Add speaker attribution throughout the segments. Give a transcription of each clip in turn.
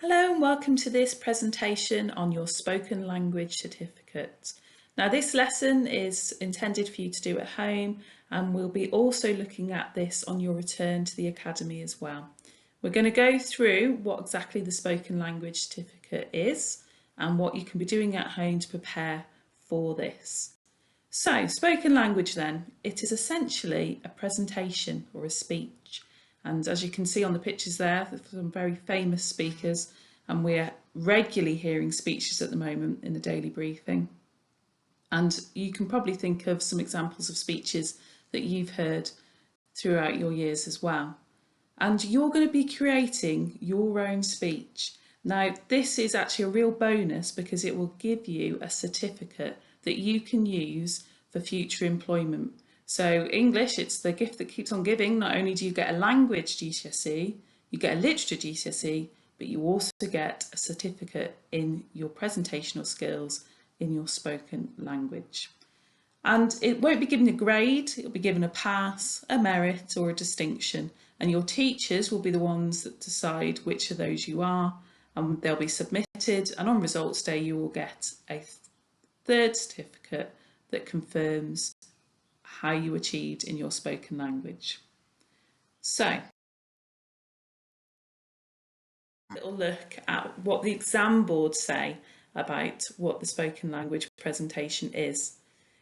Speaker 1: Hello and welcome to this presentation on your spoken language certificate. Now this lesson is intended for you to do at home, and we'll be also looking at this on your return to the academy as well. We're going to go through what exactly the spoken language certificate is and what you can be doing at home to prepare for this. So spoken language then, it is essentially a presentation or a speech. And as you can see on the pictures there, there's some very famous speakers, and we're regularly hearing speeches at the moment in the daily briefing. And you can probably think of some examples of speeches that you've heard throughout your years as well. And you're going to be creating your own speech. Now, this is actually a real bonus because it will give you a certificate that you can use for future employment. So English, it's the gift that keeps on giving. Not only do you get a language GCSE, you get a literature GCSE, but you also get a certificate in your presentational skills in your spoken language. And it won't be given a grade, it'll be given a pass, a merit or a distinction. And your teachers will be the ones that decide which of those you are, and they'll be submitted, and on results day you will get a third certificate that confirms how you achieved in your spoken language. So, a little look at what the exam boards say about what the spoken language presentation is.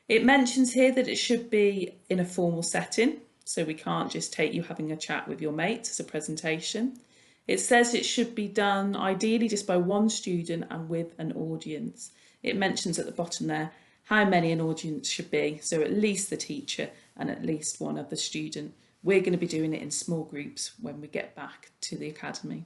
Speaker 1: It mentions here that it should be in a formal setting, so we can't just take you having a chat with your mates as a presentation. It says it should be done ideally just by one student and with an audience. It mentions at the bottom there how many an audience should be, so at least the teacher and at least one other student. We're going to be doing it in small groups when we get back to the academy.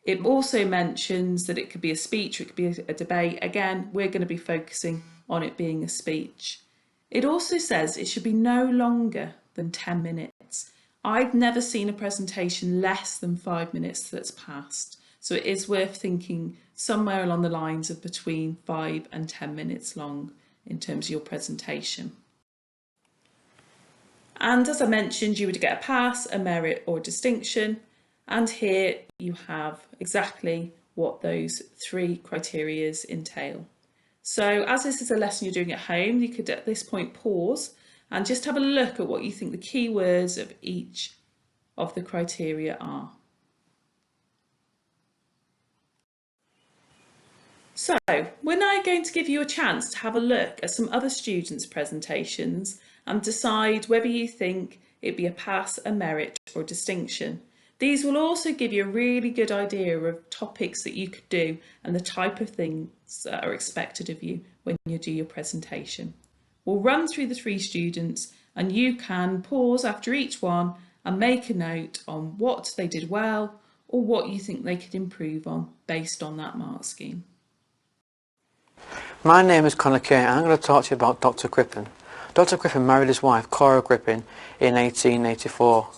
Speaker 1: It also mentions that it could be a speech or it could be a debate. Again, we're going to be focusing on it being a speech. It also says it should be no longer than 10 minutes. I've never seen a presentation less than 5 minutes that's passed. So it is worth thinking somewhere along the lines of between 5 and 10 minutes long in terms of your presentation. And as I mentioned, you would get a pass, a merit or a distinction. And here you have exactly what those three criteria entail. So as this is a lesson you're doing at home, you could at this point pause and just have a look at what you think the key words of each of the criteria are. So we're now going to give you a chance to have a look at some other students' presentations and decide whether you think it'd be a pass, a merit or a distinction. These will also give you a really good idea of topics that you could do and the type of things that are expected of you when you do your presentation. We'll run through the three students and you can pause after each one and make a note on what they did well or what you think they could improve on based on that mark scheme.
Speaker 2: My name is Conor Kay and I'm going to talk to you about Dr. Crippen. Dr. Crippen married his wife, Cora Crippen, in 1884.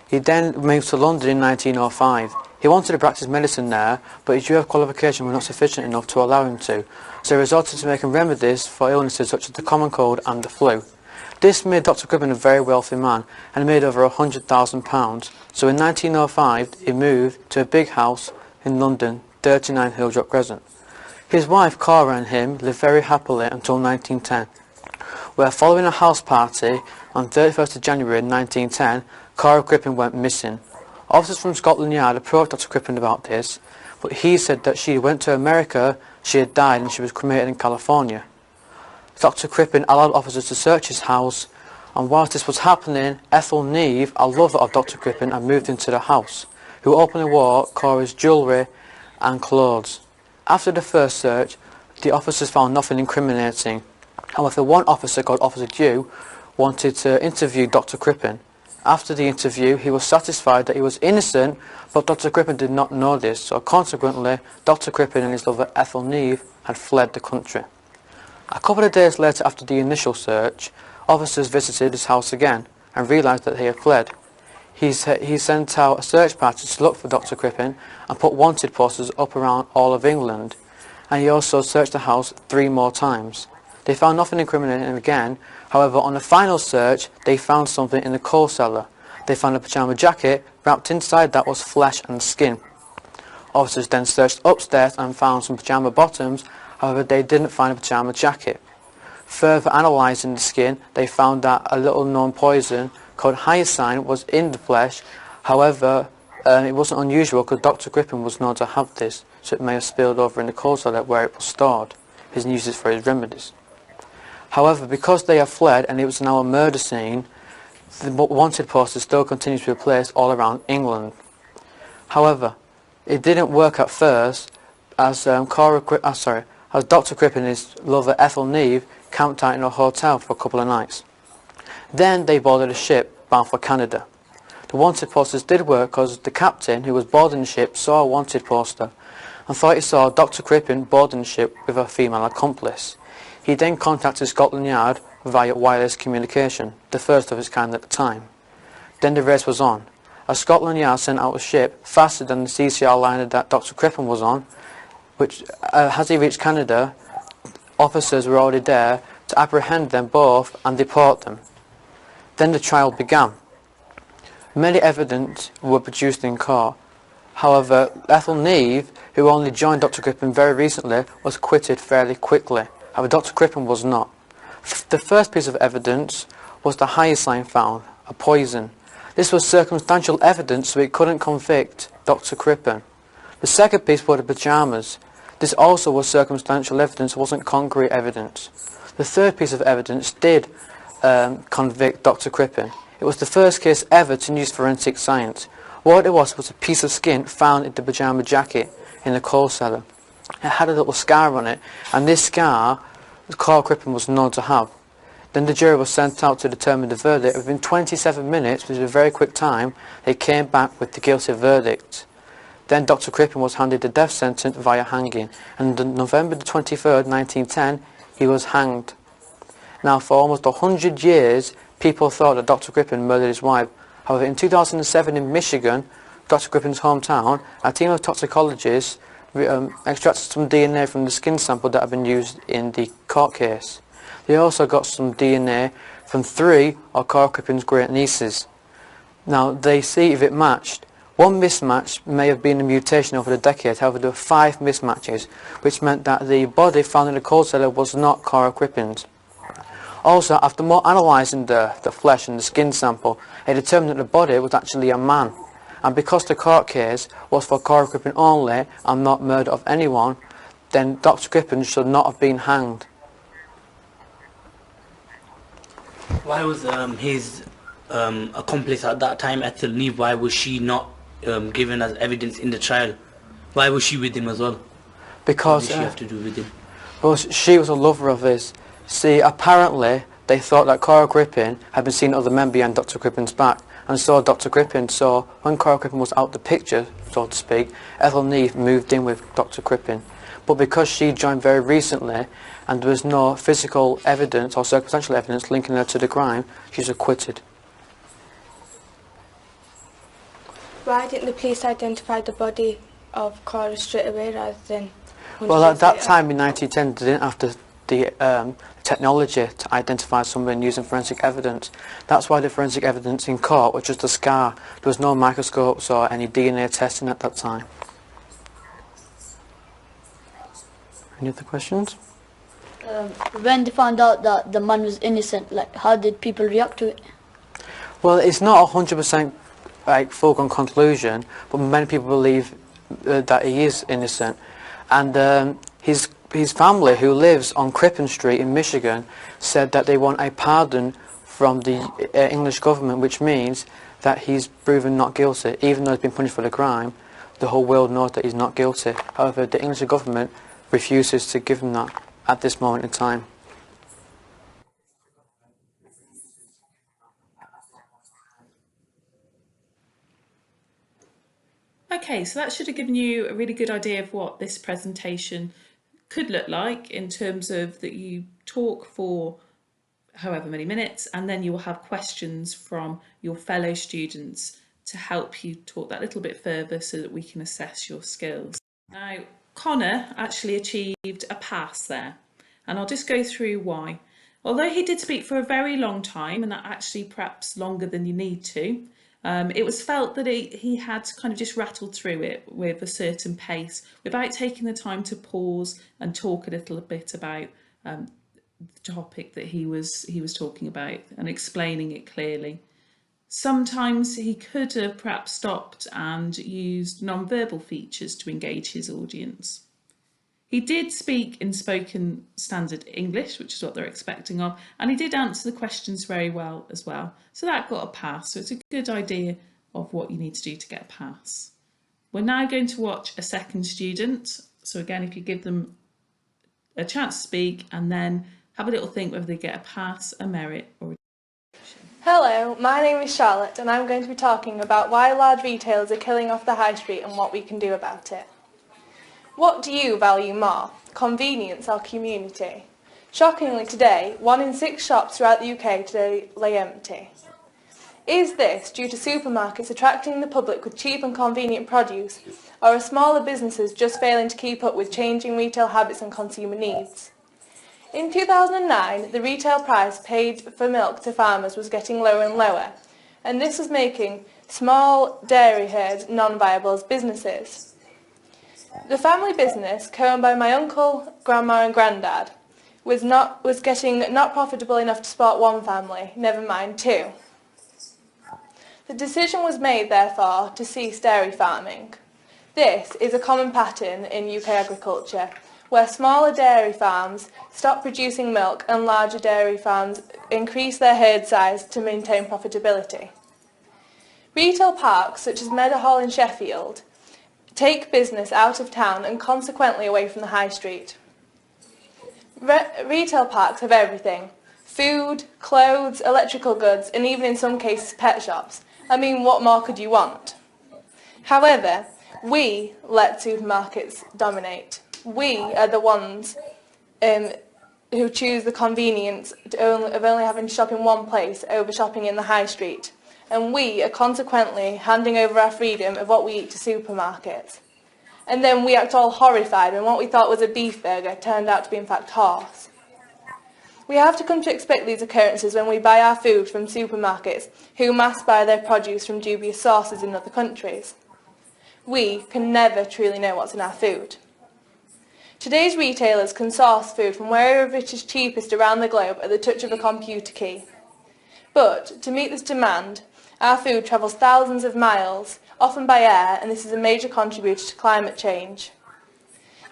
Speaker 2: He then moved to London in 1905. He wanted to practice medicine there, but his year of qualification was not sufficient enough to allow him to, so he resorted to making remedies for illnesses such as the common cold and the flu. This made Dr. Crippen a very wealthy man, and he made over £100,000. So in 1905, he moved to a big house in London, 39 Hilldrop Crescent. His wife, Cora, and him lived very happily until 1910, where following a house party on 31st of January 1910, Cora Crippen went missing. Officers from Scotland Yard approached Dr. Crippen about this, but he said that she went to America, she had died and she was cremated in California. Dr. Crippen allowed officers to search his house, and whilst this was happening, Ethel Neve, a lover of Dr. Crippen, had moved into the house, who openly wore Cora's jewellery and clothes. After the first search, the officers found nothing incriminating. However, one officer called Officer Dew wanted to interview Dr. Crippen. After the interview, he was satisfied that he was innocent, but Dr. Crippen did not know this, so consequently, Dr. Crippen and his lover Ethel Neve had fled the country. A couple of days later after the initial search, officers visited his house again and realised that he had fled. He sent out a search party to look for Dr. Crippen and put wanted posters up around all of England, and he also searched the house 3 more times. They found nothing incriminating again. However, on the final search, they found something in the coal cellar. They found a pyjama jacket. Wrapped inside that was flesh and skin. Officers then searched upstairs and found some pyjama bottoms, however they didn't find a pyjama jacket. Further analysing the skin, they found that a little known poison called hyoscine was in the flesh. However, it wasn't unusual because Dr. Crippen was known to have this, so it may have spilled over in the coal cellar where it was stored. He used it for his remedies. However, because they have fled and it was now a murder scene, the wanted posters still continue to be placed all around England. However, it didn't work at first, as as Dr. Crippen and his lover Ethel Neve camped out in a hotel for a couple of nights. Then they boarded a ship bound for Canada. The wanted posters did work because the captain who was boarding the ship saw a wanted poster and thought he saw Dr. Crippen boarding the ship with a female accomplice. He then contacted Scotland Yard via wireless communication, the first of its kind at the time. Then the race was on. As Scotland Yard sent out a ship faster than the CCR liner that Dr. Crippen was on, which, as he reached Canada, officers were already there to apprehend them both and deport them. Then the trial began. Many evidence were produced in court. However, Ethel Neve, who only joined Dr. Crippen very recently, was acquitted fairly quickly. However, Dr. Crippen was not. The first piece of evidence was the hyoscine found, a poison. This was circumstantial evidence, so it couldn't convict Dr. Crippen. The second piece were the pyjamas. This also was circumstantial evidence, wasn't concrete evidence. The third piece of evidence did convict Dr. Crippen. It was the first case ever to use forensic science. What it was a piece of skin found in the pyjama jacket in the coal cellar. It had a little scar on it, and this scar, Carl Crippen was known to have. Then the jury was sent out to determine the verdict. Within 27 minutes, which was a very quick time, they came back with the guilty verdict. Then Dr. Crippen was handed the death sentence via hanging, and on November the 23rd, 1910, he was hanged. Now, for almost 100 years, people thought that Dr. Crippen murdered his wife. However, in 2007 in Michigan, Dr. Crippen's hometown, a team of toxicologists extracted some DNA from the skin sample that had been used in the court case. They also got some DNA from 3 of Carl Crippen's great nieces. Now, they see if it matched. One mismatch may have been a mutation over the decades, however there were 5 mismatches, which meant that the body found in the coal cellar was not Carl Crippen's. Also, after more analysing the flesh and the skin sample, they determined that the body was actually a man. And because the court case was for Carl Crippen only and not murder of anyone, then Dr. Crippen should not have been hanged.
Speaker 3: Why was his accomplice at that time, Ethel Neve, why was she not given as evidence in the trial? Why was she with him as well?
Speaker 2: Because
Speaker 3: what did she have to do with him?
Speaker 2: Well, she was a lover of his. See, apparently they thought that Carl Crippen had been seeing other men behind Dr. Crippen's back, and so Dr. Crippen saw, when Carl Crippen was out the picture, so to speak, Ethel Neve moved in with Dr. Crippen. But because she joined very recently, and there was no physical evidence or circumstantial evidence linking her to the crime, she's acquitted.
Speaker 4: Why didn't the police identify the body of Cora straight away rather than...
Speaker 2: Well, at that time in 1910, they didn't have the technology to identify someone using forensic evidence. That's why the forensic evidence in court was just a scar. There was no microscopes or any DNA testing at that time. Any other questions?
Speaker 5: When they found out that the man was innocent, like, how did people react to it?
Speaker 2: Well, it's not 100% like foregone conclusion, but many people believe that he is innocent. And his family, who lives on Crippen Street in Michigan, said that they want a pardon from the English government, which means that he's proven not guilty. Even though he's been punished for the crime, the whole world knows that he's not guilty. However, the English government refuses to give him that at this moment in time.
Speaker 1: Okay, so that should have given you a really good idea of what this presentation could look like, in terms of that you talk for however many minutes, and then you will have questions from your fellow students to help you talk that little bit further so that we can assess your skills. Now, Connor actually achieved a pass there, and I'll just go through why. Although he did speak for a very long time, and that actually perhaps longer than you need to, It was felt that he had kind of just rattled through it with a certain pace without taking the time to pause and talk a little bit about the topic that he was talking about and explaining it clearly. Sometimes he could have perhaps stopped and used non-verbal features to engage his audience. He did speak in spoken standard English, which is what they're expecting of, and he did answer the questions very well as well. So that got a pass. So it's a good idea of what you need to do to get a pass. We're now going to watch a second student. So again, if you give them a chance to speak and then have a little think whether they get a pass, a merit or a...
Speaker 6: Hello, my name is Charlotte and I'm going to be talking about why large retailers are killing off the high street and what we can do about it. What do you value more, convenience or community? Shockingly today, 1 in 6 shops throughout the UK today lay empty. Is this due to supermarkets attracting the public with cheap and convenient produce, or are smaller businesses just failing to keep up with changing retail habits and consumer needs? In 2009, the retail price paid for milk to farmers was getting lower and lower, and this was making small dairy herds non-viable as businesses. The family business, co-owned by my uncle, grandma and granddad, was getting not profitable enough to support one family, never mind 2. The decision was made, therefore, to cease dairy farming. This is a common pattern in UK agriculture, where smaller dairy farms stop producing milk and larger dairy farms increase their herd size to maintain profitability. Retail parks, such as Meadowhall in Sheffield, take business out of town and consequently away from the high street. Retail parks have everything: food, clothes, electrical goods, and even in some cases pet shops. I mean, what more could you want? However, we let supermarkets dominate. We are the ones who choose the convenience of only having to shop in one place over shopping in the high street. And we are consequently handing over our freedom of what we eat to supermarkets. And then we act all horrified when what we thought was a beef burger turned out to be in fact horse. We have to come to expect these occurrences when we buy our food from supermarkets who mass buy their produce from dubious sources in other countries. We can never truly know what's in our food. Today's retailers can source food from wherever it is cheapest around the globe at the touch of a computer key. But to meet this demand, our food travels thousands of miles, often by air, and this is a major contributor to climate change.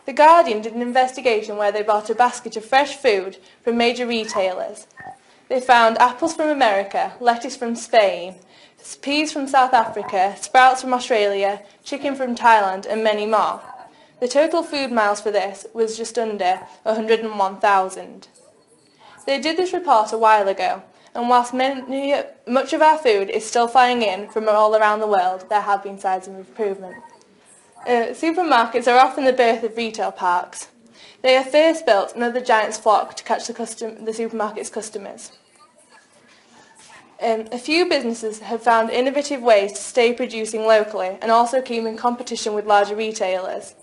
Speaker 6: The Guardian did an investigation where they bought a basket of fresh food from major retailers. They found apples from America, lettuce from Spain, peas from South Africa, sprouts from Australia, chicken from Thailand, and many more. The total food miles for this was just under 101,000. They did this report a while ago, and whilst much of our food is still flying in from all around the world, there have been signs of improvement. Supermarkets are often the birth of retail parks. They are first built and other giants flock to catch the supermarket's customers. A few businesses have found innovative ways to stay producing locally and also keep in competition with larger retailers.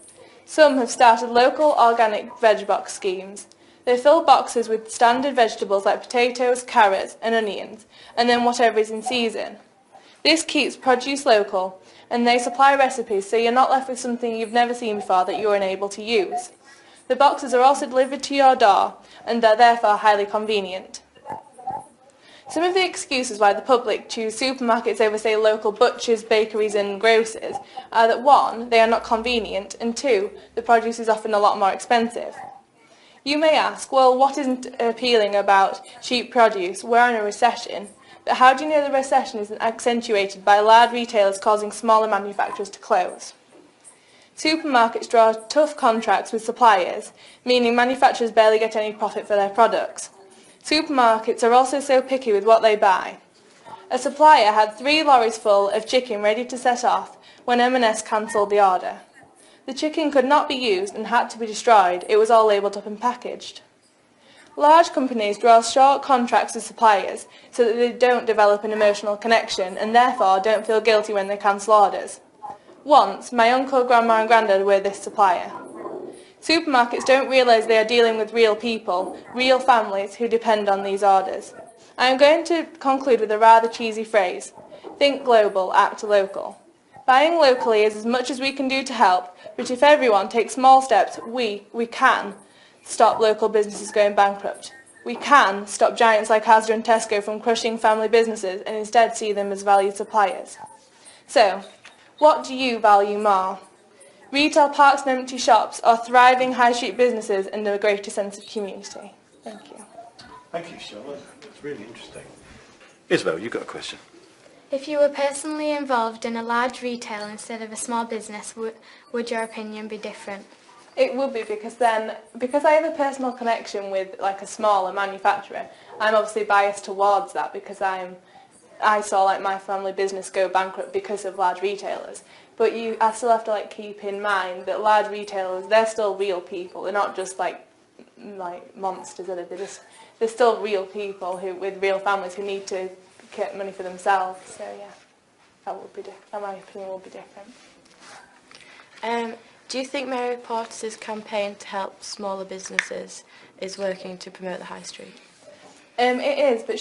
Speaker 6: Some have started local organic veg box schemes. They fill boxes with standard vegetables like potatoes, carrots and onions, and then whatever is in season. This keeps produce local, and they supply recipes so you're not left with something you've never seen before that you're unable to use. The boxes are also delivered to your door, and are therefore highly convenient. Some of the excuses why the public choose supermarkets over, say, local butchers, bakeries and grocers are that 1, they are not convenient, and 2, the produce is often a lot more expensive. You may ask, well, what isn't appealing about cheap produce? We're in a recession. But how do you know the recession isn't accentuated by large retailers causing smaller manufacturers to close? Supermarkets draw tough contracts with suppliers, meaning manufacturers barely get any profit for their products. Supermarkets are also so picky with what they buy. A supplier had 3 lorries full of chicken ready to set off when M&S cancelled the order. The chicken could not be used and had to be destroyed. It was all labelled up and packaged. Large companies draw short contracts with suppliers so that they don't develop an emotional connection and therefore don't feel guilty when they cancel orders. Once, my uncle, grandma and granddad were this supplier. Supermarkets don't realise they are dealing with real people, real families who depend on these orders. I am going to conclude with a rather cheesy phrase. Think global, act local. Buying locally is as much as we can do to help, but if everyone takes small steps, we can stop local businesses going bankrupt. We can stop giants like Asda and Tesco from crushing family businesses and instead see them as valued suppliers. So, what do you value more? Retail parks and empty shops, or thriving high street businesses and a greater sense of community? Thank you.
Speaker 7: Thank you, Charlotte. That's really interesting. Isabel, you've got a question.
Speaker 8: If you were personally involved in a large retail instead of a small business, would your opinion be different?
Speaker 6: It would be, because I have a personal connection with like a smaller manufacturer, I'm obviously biased towards that because I saw like my family business go bankrupt because of large retailers. But I still have to like keep in mind that large retailers, they're still real people. They're not just like monsters, are they? They're still real people with real families who need to get money for themselves. So yeah, that would be different. My opinion will be different.
Speaker 9: Do you think Mary Porter's campaign to help smaller businesses is working to promote the high street?
Speaker 6: It is, but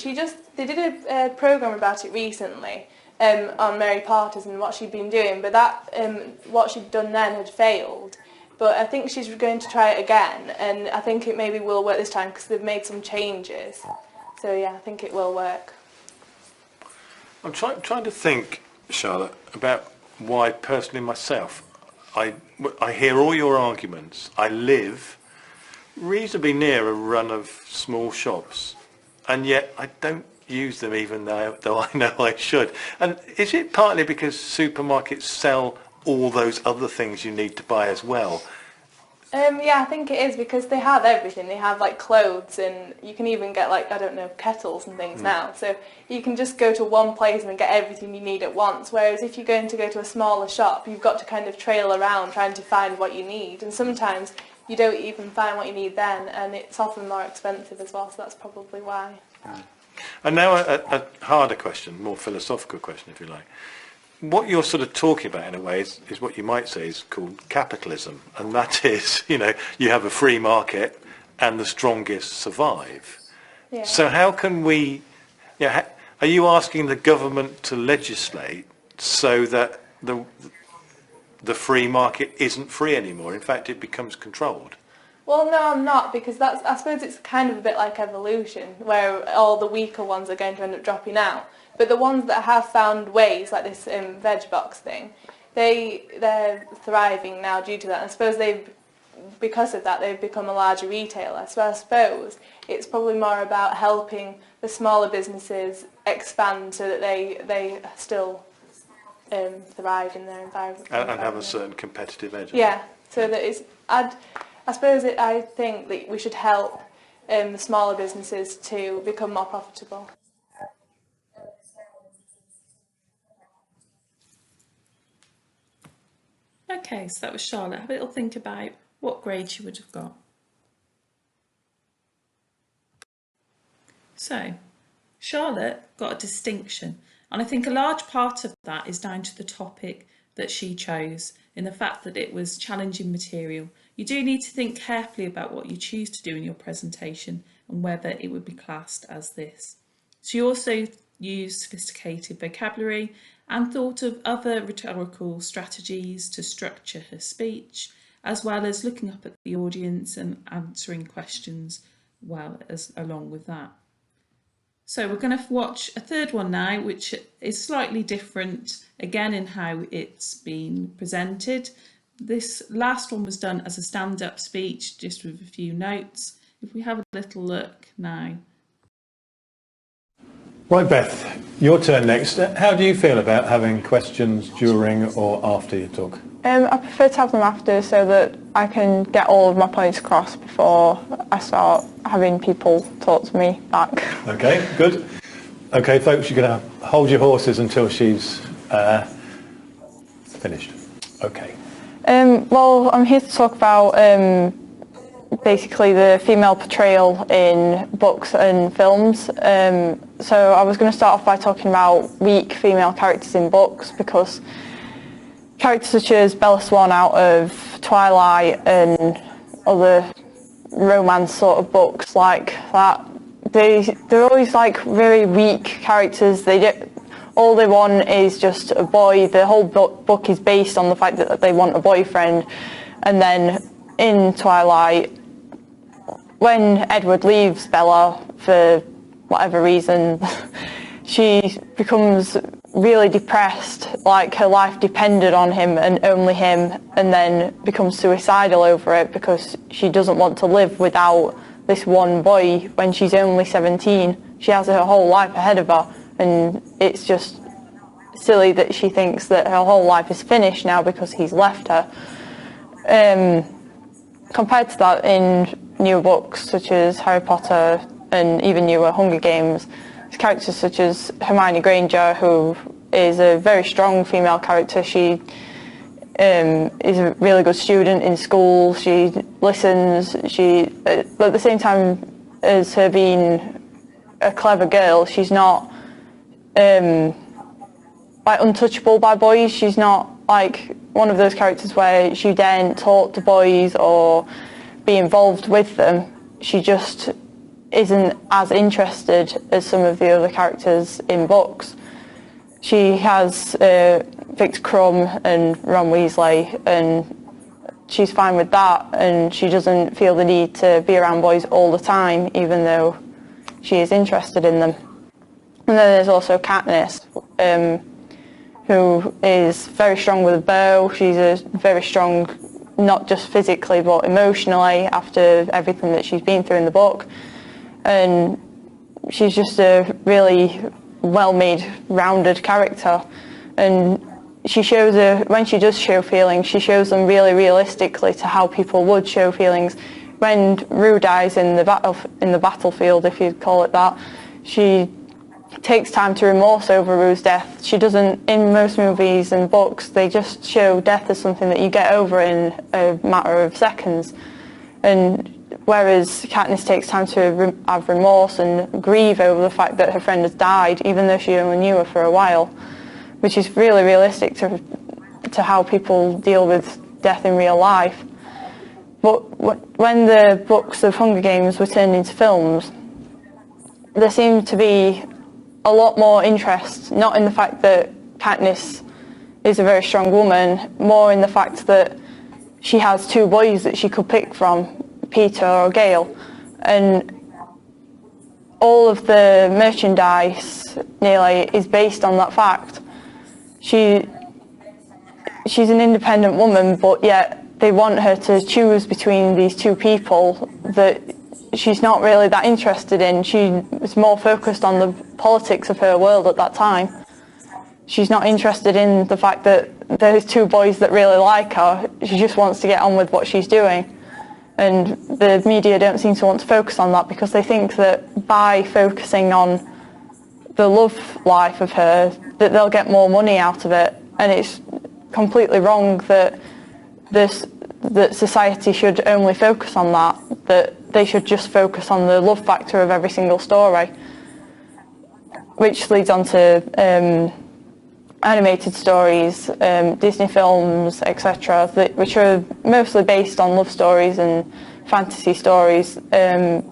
Speaker 6: they did a programme about it recently on Mary Porter's and what she'd been doing, but what she'd done then had failed. But I think she's going to try it again, and I think it maybe will work this time because they've made some changes. So yeah, I think it will work.
Speaker 7: I'm trying to think, Charlotte, about why personally myself, I hear all your arguments. I live reasonably near a run of small shops, and yet I don't use them even though I know I should. And is it partly because supermarkets sell all those other things you need to buy as well?
Speaker 6: Yeah, I think it is because they have everything. They have like clothes, and you can even get like, I don't know, kettles and things now. So you can just go to one place and get everything you need at once. Whereas if you're going to go to a smaller shop, you've got to kind of trail around trying to find what you need. And sometimes you don't even find what you need then, and it's often more expensive as well. So that's probably why.
Speaker 7: And now a harder question, more philosophical question, if you like. What you're sort of talking about in a way is what you might say is called capitalism, and that is, you have a free market and the strongest survive.
Speaker 6: Yeah.
Speaker 7: So how can we, are you asking the government to legislate so that the free market isn't free anymore? In fact, it becomes controlled.
Speaker 6: Well, no, I'm not, because I suppose it's kind of a bit like evolution, where all the weaker ones are going to end up dropping out. But the ones that have found ways, like this veg box thing, they're thriving now due to that. And I suppose because of that, they've become a larger retailer. So I suppose it's probably more about helping the smaller businesses expand so that they still thrive in their environment.
Speaker 7: And have a certain competitive edge.
Speaker 6: Yeah, so that I think that we should help the smaller businesses to become more profitable.
Speaker 1: Okay, so that was Charlotte. Have a little think about what grade she would have got. So, Charlotte got a distinction, and I think a large part of that is down to the topic that she chose, in the fact that it was challenging material. You do need to think carefully about what you choose to do in your presentation and whether it would be classed as this. She also used sophisticated vocabulary and thought of other rhetorical strategies to structure her speech, as well as looking up at the audience and answering questions along with that. So we're going to watch a third one now, which is slightly different again in how it's been presented. This last one was done as a stand-up speech, just with a few notes. If we have a little look now.
Speaker 7: Right, Beth, your turn next. How do you feel about having questions during or after your talk?
Speaker 4: I prefer to have them after so that I can get all of my points across before I start having people talk to me back.
Speaker 7: Okay, good. Okay, folks, you're going to hold your horses until she's finished. Okay.
Speaker 4: Well, I'm here to talk about basically the female portrayal in books and films. So I was going to start off by talking about weak female characters in books, because characters such as Bella Swan out of Twilight and other romance sort of books like that, they're always like very weak characters. all they want is just a boy. The whole book is based on the fact that they want a boyfriend. And then in Twilight, when Edward leaves Bella for whatever reason, she becomes really depressed, like her life depended on him and only him, and then becomes suicidal over it because she doesn't want to live without this one boy when she's only 17. She has her whole life ahead of her, and it's just silly that she thinks that her whole life is finished now because he's left her. Compared to that, in newer books such as Harry Potter and even newer Hunger Games, there's characters such as Hermione Granger, who is a very strong female character. She is a really good student in school. She listens. But at the same time as her being a clever girl, she's not like untouchable by boys. She's not like one of those characters where she daren't talk to boys or be involved with them. She just isn't as interested as some of the other characters in books. She has Victor Crumb and Ron Weasley, and she's fine with that, and she doesn't feel the need to be around boys all the time, even though she is interested in them. And then there's also Katniss, who is very strong with a bow. She's very strong, not just physically but emotionally, after everything that she's been through in the book. And she's just a really well-made, rounded character. And she shows when she does show feelings, she shows them really realistically to how people would show feelings. When Rue dies in the battlefield, if you'd call it that, she takes time to remorse over Rue's death. She doesn't, in most movies and books, they just show death as something that you get over in a matter of seconds. And whereas Katniss takes time to have remorse and grieve over the fact that her friend has died, even though she only knew her for a while, which is really realistic to how people deal with death in real life. But when the books of Hunger Games were turned into films, there seemed to be a lot more interest, not in the fact that Katniss is a very strong woman, more in the fact that she has two boys that she could pick from, Peter or Gale, and all of the merchandise nearly is based on that fact. She's an independent woman, but yet they want her to choose between these two people that she's not really that interested in. She was more focused on the politics of her world at that time. She's not interested in the fact that there's two boys that really like her. She just wants to get on with what she's doing. And the media don't seem to want to focus on that because they think that by focusing on the love life of her, that they'll get more money out of it. And it's completely wrong that society should only focus on that they should just focus on the love factor of every single story. Which leads on to animated stories, Disney films, etc., which are mostly based on love stories and fantasy stories. And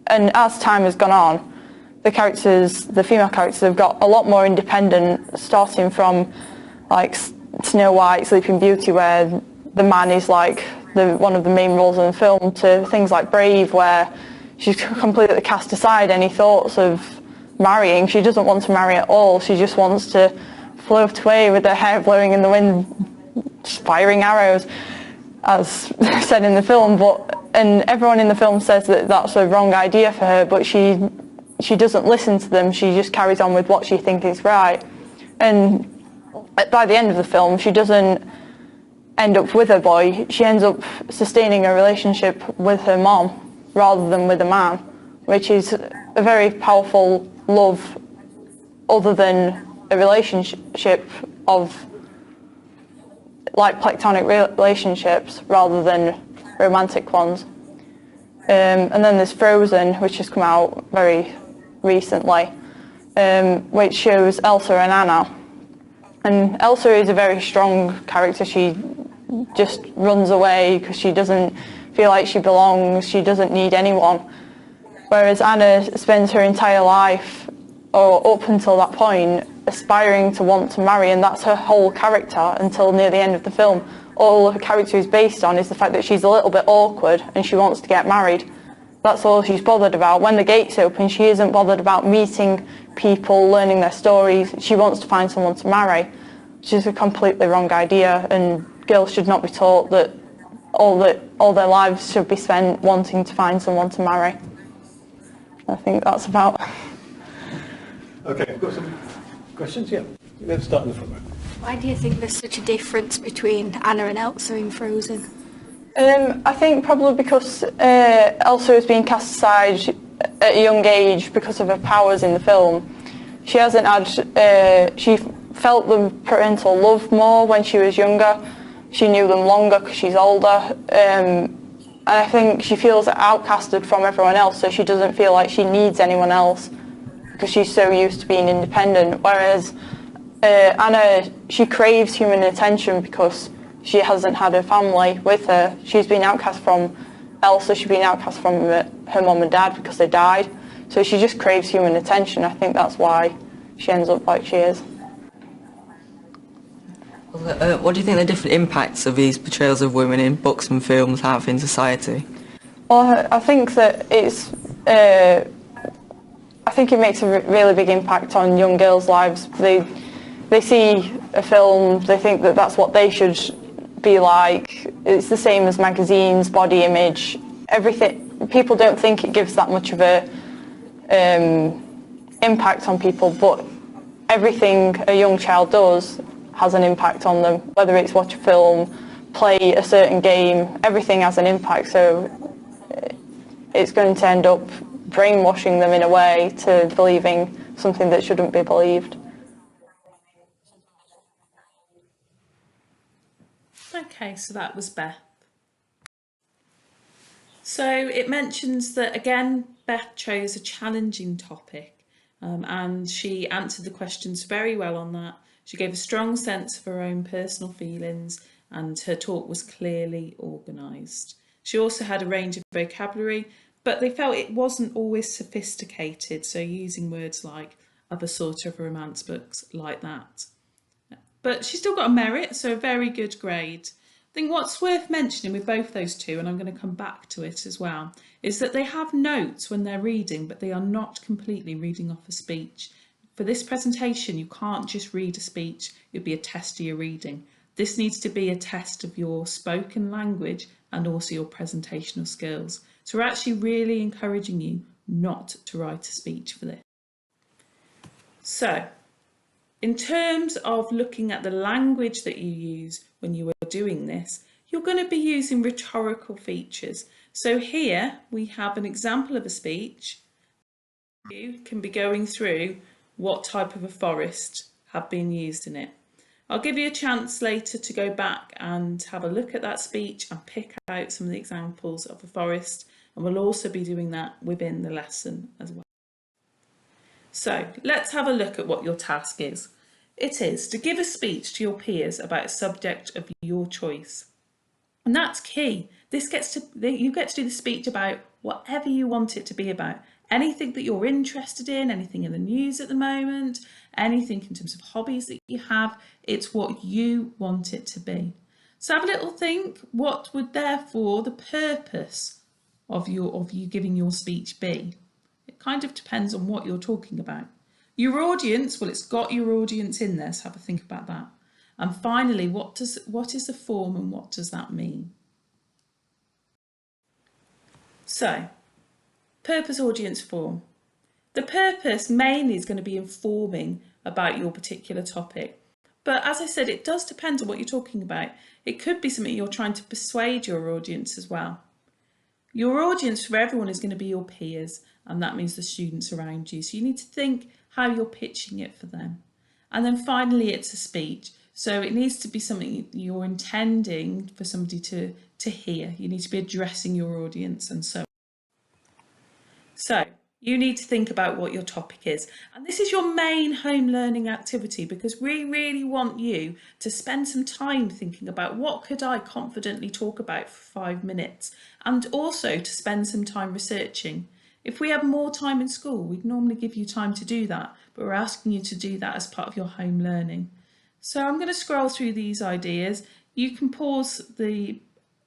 Speaker 4: as time has gone on, the female characters have got a lot more independent, starting from like Snow White, Sleeping Beauty, where the man is like one of the main roles in the film, to things like Brave, where she's completely cast aside any thoughts of marrying. She doesn't want to marry at all. She just wants to float away with her hair blowing in the wind, firing arrows, as said in the film. And everyone in the film says that that's a wrong idea for her, but she doesn't listen to them. She just carries on with what she thinks is right. And by the end of the film, she doesn't end up with a boy. She ends up sustaining a relationship with her mom rather than with a man, which is a very powerful love other than a relationship of like platonic relationships rather than romantic ones. And then there's Frozen, which has come out very recently, which shows Elsa and Anna. And Elsa is a very strong character. She just runs away because she doesn't feel like she belongs. She doesn't need anyone. Whereas Anna spends her entire life, or up until that point, aspiring to want to marry, and that's her whole character until near the end of the film. All her character is based on is the fact that she's a little bit awkward and she wants to get married. That's all she's bothered about. When the gates open, she isn't bothered about meeting people, learning their stories. She wants to find someone to marry, which is a completely wrong idea, and girls should not be taught that all their lives should be spent wanting to find someone to marry. I think that's about...
Speaker 7: Okay, I've got some questions, yeah. Let's start in the front row.
Speaker 10: Why do you think there's such a difference between Anna and Elsa in Frozen?
Speaker 4: I think probably because Elsa has been cast aside at a young age because of her powers in the film. She hasn't had... she felt the parental love more when she was younger. She knew them longer because she's older. And I think she feels outcasted from everyone else, so she doesn't feel like she needs anyone else because she's so used to being independent. Whereas Anna, she craves human attention because she hasn't had her family with her. She's been outcast from Elsa, she's been outcast from her mum and dad because they died. So she just craves human attention. I think that's why she ends up like she is.
Speaker 11: What do you think the different impacts of these portrayals of women in books and films have in society?
Speaker 4: Well, I think that it's... I think it makes a really big impact on young girls' lives. They see a film, they think that that's what they should be like. It's the same as magazines, body image, everything. People don't think it gives that much of a impact on people, but everything a young child does has an impact on them. Whether it's watch a film, play a certain game, everything has an impact. So it's going to end up brainwashing them in a way to believing something that shouldn't be believed.
Speaker 1: Okay, so that was Beth. So it mentions that, again, Beth chose a challenging topic and she answered the questions very well on that. She gave a strong sense of her own personal feelings and her talk was clearly organised. She also had a range of vocabulary, but they felt it wasn't always sophisticated, so using words like other sort of romance books like that. But she still got a merit, so a very good grade. I think what's worth mentioning with both those two, and I'm going to come back to it as well, is that they have notes when they're reading, but they are not completely reading off a speech. For this presentation, you can't just read a speech, it'll be a test of your reading. This needs to be a test of your spoken language and also your presentational skills. So we're actually really encouraging you not to write a speech for this. So, in terms of looking at the language that you use when you are doing this, you're going to be using rhetorical features. So here we have an example of a speech. You can be going through what type of a forest have been used in it. I'll give you a chance later to go back and have a look at that speech and pick out some of the examples of a forest, and we'll also be doing that within the lesson as well. So let's have a look at what your task is. It is to give a speech to your peers about a subject of your choice. And that's key. You get to do the speech about whatever you want it to be about. Anything that you're interested in, anything in the news at the moment, anything in terms of hobbies that you have, it's what you want it to be. So have a little think, what would therefore the purpose of you giving your speech be? It kind of depends on what you're talking about. Your audience, well, it's got your audience in there, so have a think about that. And finally, what is the form and what does that mean? So, purpose, audience, form. The purpose mainly is going to be informing about your particular topic. But as I said, it does depend on what you're talking about. It could be something you're trying to persuade your audience as well. Your audience for everyone is going to be your peers, and that means the students around you. So you need to think how you're pitching it for them. And then finally, it's a speech. So it needs to be something you're intending for somebody to hear. You need to be addressing your audience and so on. So you need to think about what your topic is. And this is your main home learning activity, because we really want you to spend some time thinking about what could I confidently talk about for 5 minutes, and also to spend some time researching. If we had more time in school, we'd normally give you time to do that, but we're asking you to do that as part of your home learning. So I'm going to scroll through these ideas. You can pause the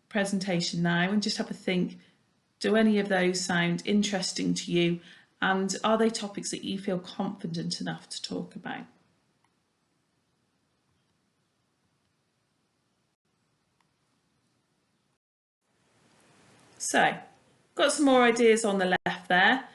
Speaker 1: presentation now and just have a think, do any of those sound interesting to you, and are they topics that you feel confident enough to talk about? So, got some more ideas on the left there,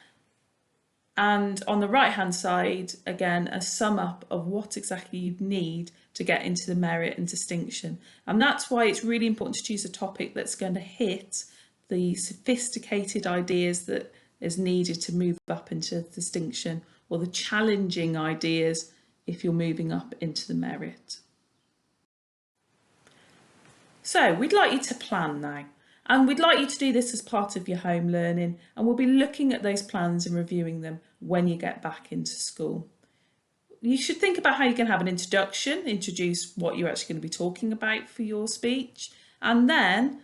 Speaker 1: and on the right hand side, again, a sum up of what exactly you'd need to get into the merit and distinction. And that's why it's really important to choose a topic that's going to hit the sophisticated ideas that is needed to move up into distinction, or the challenging ideas if you're moving up into the merit. So we'd like you to plan now, and we'd like you to do this as part of your home learning, and we'll be looking at those plans and reviewing them when you get back into school. You should think about how you can have an introduction, introduce what you're actually going to be talking about for your speech, and then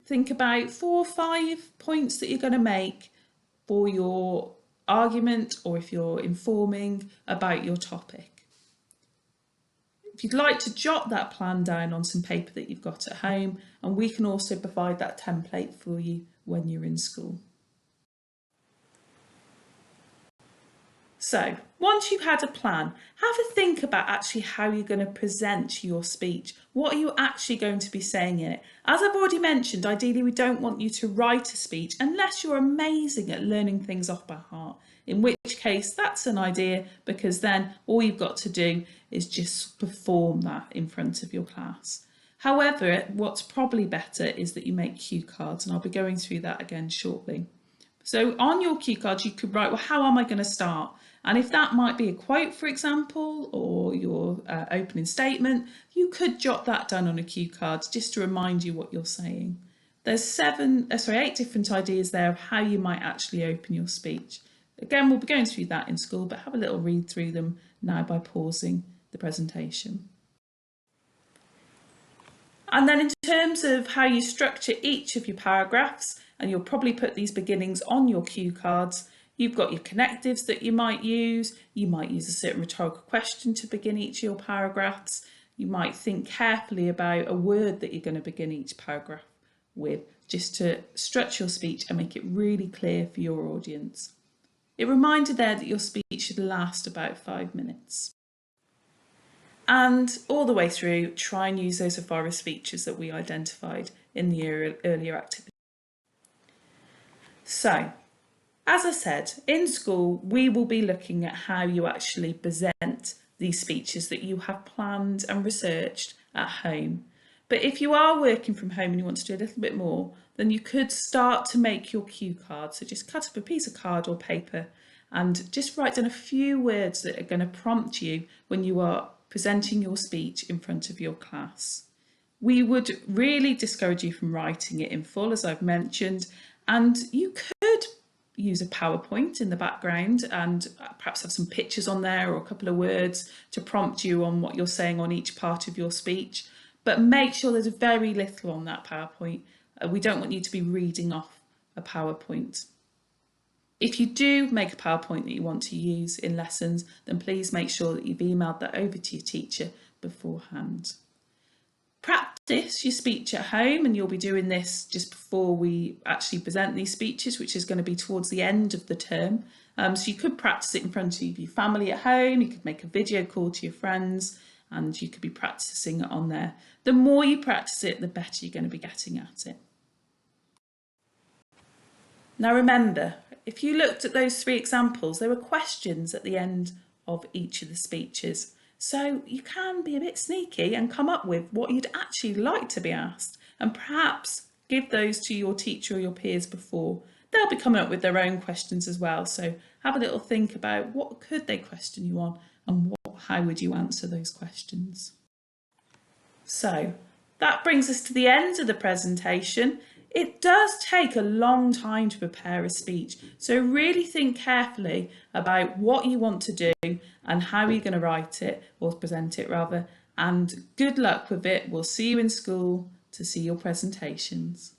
Speaker 1: think about 4 or 5 points that you're going to make for your argument, or if you're informing about your topic. If you'd like to jot that plan down on some paper that you've got at home, and we can also provide that template for you when you're in school. So once you've had a plan, have a think about actually how you're going to present your speech. What are you actually going to be saying in it? As I've already mentioned, ideally we don't want you to write a speech unless you're amazing at learning things off by heart, in which case that's an idea, because then all you've got to do is just perform that in front of your class. However, what's probably better is that you make cue cards, and I'll be going through that again shortly. So on your cue cards you could write, well, how am I going to start? And if that might be a quote, for example, or your opening statement, you could jot that down on a cue card just to remind you what you're saying. There's 8 different ideas there of how you might actually open your speech. Again, we'll be going through that in school, but have a little read through them now by pausing the presentation. And then in terms of how you structure each of your paragraphs, and you'll probably put these beginnings on your cue cards, you've got your connectives that you might use. You might use a certain rhetorical question to begin each of your paragraphs. You might think carefully about a word that you're going to begin each paragraph with, just to structure your speech and make it really clear for your audience. A reminder there that your speech should last about 5 minutes. And all the way through, try and use those Afaris features that we identified in the earlier activity. So, as I said, in school, we will be looking at how you actually present these speeches that you have planned and researched at home. But if you are working from home and you want to do a little bit more, then you could start to make your cue cards. So just cut up a piece of card or paper and just write down a few words that are going to prompt you when you are presenting your speech in front of your class. We would really discourage you from writing it in full, as I've mentioned, and you could use a PowerPoint in the background and perhaps have some pictures on there or a couple of words to prompt you on what you're saying on each part of your speech. But make sure there's very little on that PowerPoint. We don't want you to be reading off a PowerPoint. If you do make a PowerPoint that you want to use in lessons, then please make sure that you've emailed that over to your teacher beforehand. Practice your speech at home, and you'll be doing this just before we actually present these speeches, which is going to be towards the end of the term. So you could practice it in front of your family at home, you could make a video call to your friends, and you could be practicing it on there. The more you practice it, the better you're going to be getting at it. Now remember, if you looked at those 3 examples, there were questions at the end of each of the speeches. So you can be a bit sneaky and come up with what you'd actually like to be asked, and perhaps give those to your teacher or your peers before. They'll be coming up with their own questions as well, so have a little think about what could they question you on and how would you answer those questions. So that brings us to the end of the presentation. It does take a long time to prepare a speech, so really think carefully about what you want to do and how you're going to write it, or present it rather, and good luck with it. We'll see you in school to see your presentations.